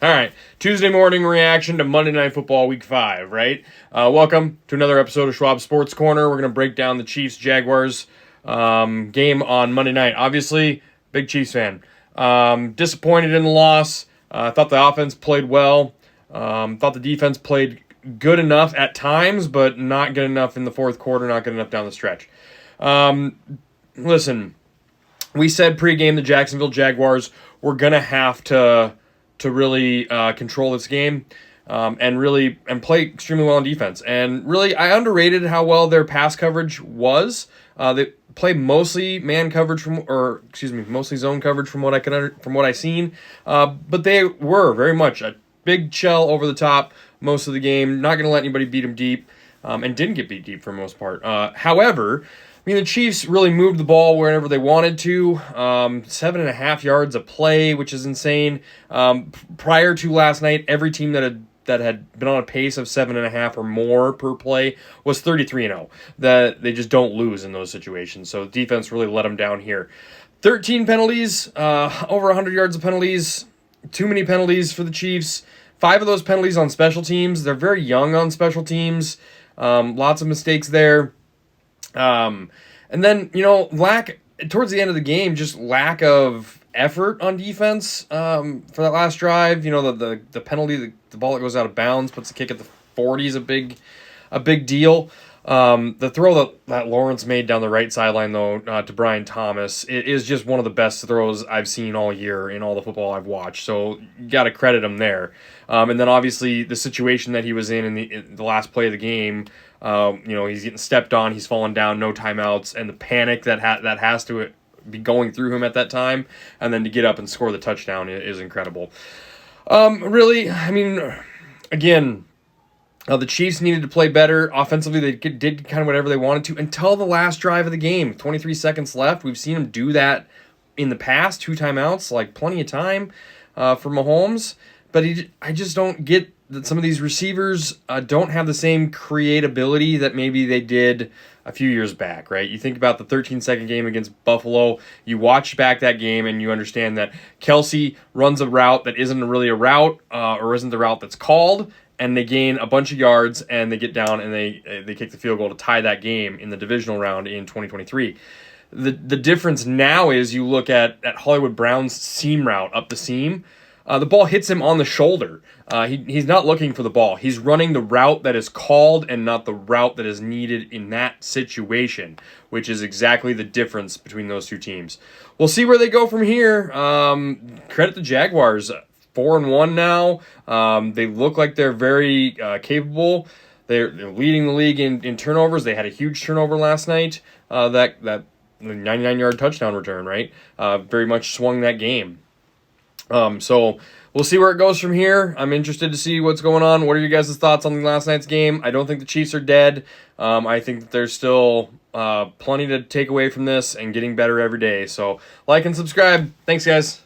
All right, Tuesday morning reaction to Monday Night Football Week 5, right? Welcome to another episode of Schwab Sports Corner. We're going to break down the Chiefs-Jaguars game on Monday night. Obviously, big Chiefs fan. Disappointed in the loss. Thought the offense played well. Thought the defense played good enough at times, but not good enough in the fourth quarter, not good enough down the stretch. Listen, we said pregame the Jacksonville Jaguars were going to have to really control this game and play extremely well on defense. And really, I underrated how well their pass coverage was. They play mostly man coverage mostly zone coverage from what I seen. But they were very much a big shell over the top most of the game. Not going to let anybody beat them deep, and didn't get beat deep for the most part. However, I mean, the Chiefs really moved the ball wherever they wanted to. 7.5 yards a play, which is insane. Prior to last night, every team that had been on a pace of 7.5 or more per play was 33-0. That they just don't lose in those situations. So defense really let them down here. 13 penalties, over 100 yards of penalties. Too many penalties for the Chiefs. 5 of those penalties on special teams. They're very young on special teams. Lots of mistakes there. And then, towards the end of the game, just lack of effort on defense for that last drive. The penalty, the ball that goes out of bounds, puts the kick at the 40 is a big deal. The throw that Lawrence made down the right sideline, though, to Brian Thomas, it is just one of the best throws I've seen all year in all the football I've watched. So you got to credit him there. And then obviously the situation that he was in the last play of the game. He's getting stepped on, he's falling down, no timeouts, and the panic that has to be going through him at that time, and then to get up and score the touchdown is incredible. Really, I mean, again, the Chiefs needed to play better. Offensively, they did kind of whatever they wanted to until the last drive of the game. 23 seconds left. We've seen them do that in the past, 2 timeouts, like plenty of time for Mahomes. But I just don't get that some of these receivers don't have the same creatability that maybe they did a few years back, right? You think about the 13-second game against Buffalo. You watch back that game and you understand that Kelsey runs a route that isn't really a route or isn't the route that's called, and they gain a bunch of yards and they get down and they kick the field goal to tie that game in the divisional round in 2023. The difference now is you look at Hollywood Brown's seam route up the seam. The ball hits him on the shoulder. He's not looking for the ball. He's running the route that is called and not the route that is needed in that situation, which is exactly the difference between those two teams. We'll see where they go from here. Credit the Jaguars. 4-1 now. They look like they're very capable. They're leading the league in turnovers. They had a huge turnover last night. That 99-yard touchdown return, right? Very much swung that game. So we'll see where it goes from here. I'm interested to see what's going on. What are your guys' thoughts on last night's game? I don't think the Chiefs are dead. I think that there's still plenty to take away from this and getting better every day. So like and subscribe. Thanks, guys.